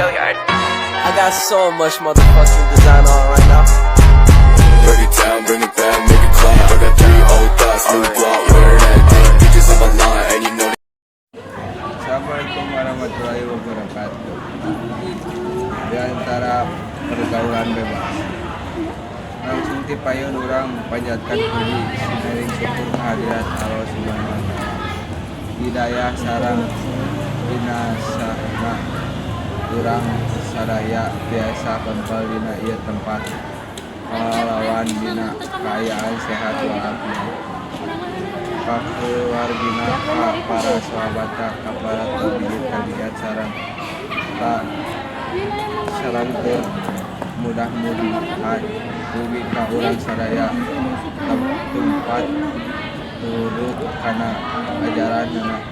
I got so much motherfucking design on right now. Break it down, bring it back, make it clap. I got 3 old thoughts, new block, where that thing. Bitches on my line, and you know. Assalamualaikum warahmatullahi wabarakatuh. Di antara pergaulan bebas, langsung tipayon orang panjatkan puji sinaring syukur kehadirat Allah Subhanahu wa Ta'ala. Hidayah sarang binasana urang sadaya biasa kempel dina ieu tempat pahlawan dina kaayaan sehat walafiat. Kakeluargina ka para sahabata ka para tabiat sarang tak salangkeun mudah-mudahan ugi ka urang sadaya tempat turut kana ajaranna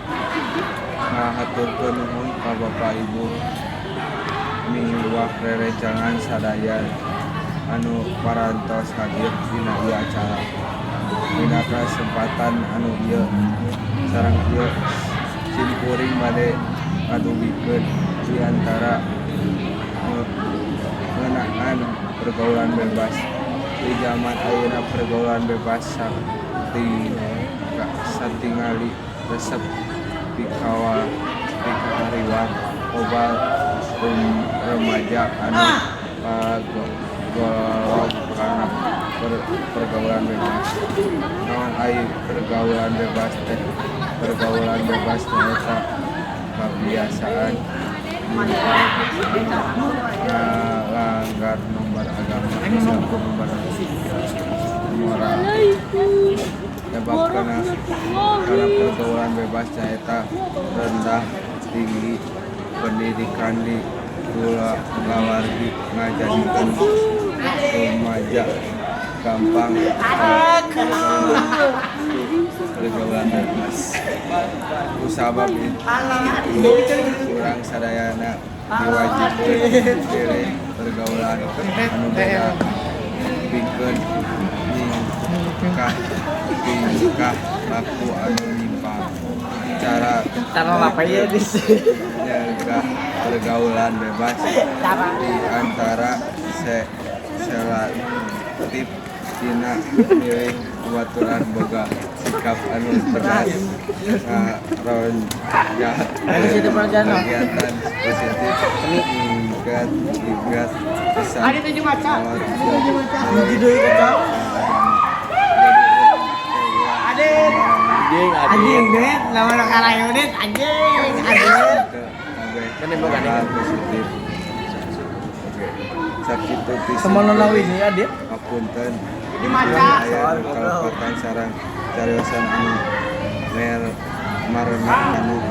ngahaturkeun nuhun ka Bapak Ibu miwah rerencangan sadaya anu parantos hadir dina ieu acara. Dina kesempatan anu ieu sareng ieu simkuring bade ngadugikeun di antara ngeunaan pergaulan bebas di zaman ayeuna. Pergaulan bebas satingali resep pikahariwang obat remaja anu golong karena pergaulan bebas. Naon ai pergaulan bebas teh? Pergaulan bebas ternyata kebiasaan langgar nomor agama, nomor moral. Sebabkan karena pergaulan bebas ternyata rendah tinggi pendidikan di kulawargi ngajadikeun remaja gampang pergaulan bebas. Kusabab itu urang sadayana diwajibkeun pilih pergaulan anu beda pikeun tingkah laku anu nyimpang. Cara apa ya jaga pergaulan bebas di antara selektif dina milih baturan boga sikap anu tegas kegiatan positif ingat pesan anjing deh, nama orang Karayunin anjing kan emang kan positif. Sakitu pisan Semono ini ya dia. Apunten di maca soal kalepatan sareng cariosan anu marena anu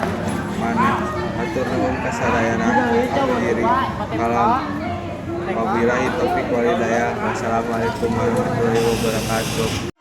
maneh atur nuhun ka sadayana diri kalam wabillahi taufik wal hidayah. Wassalamualaikum warahmatullahi wabarakatuh.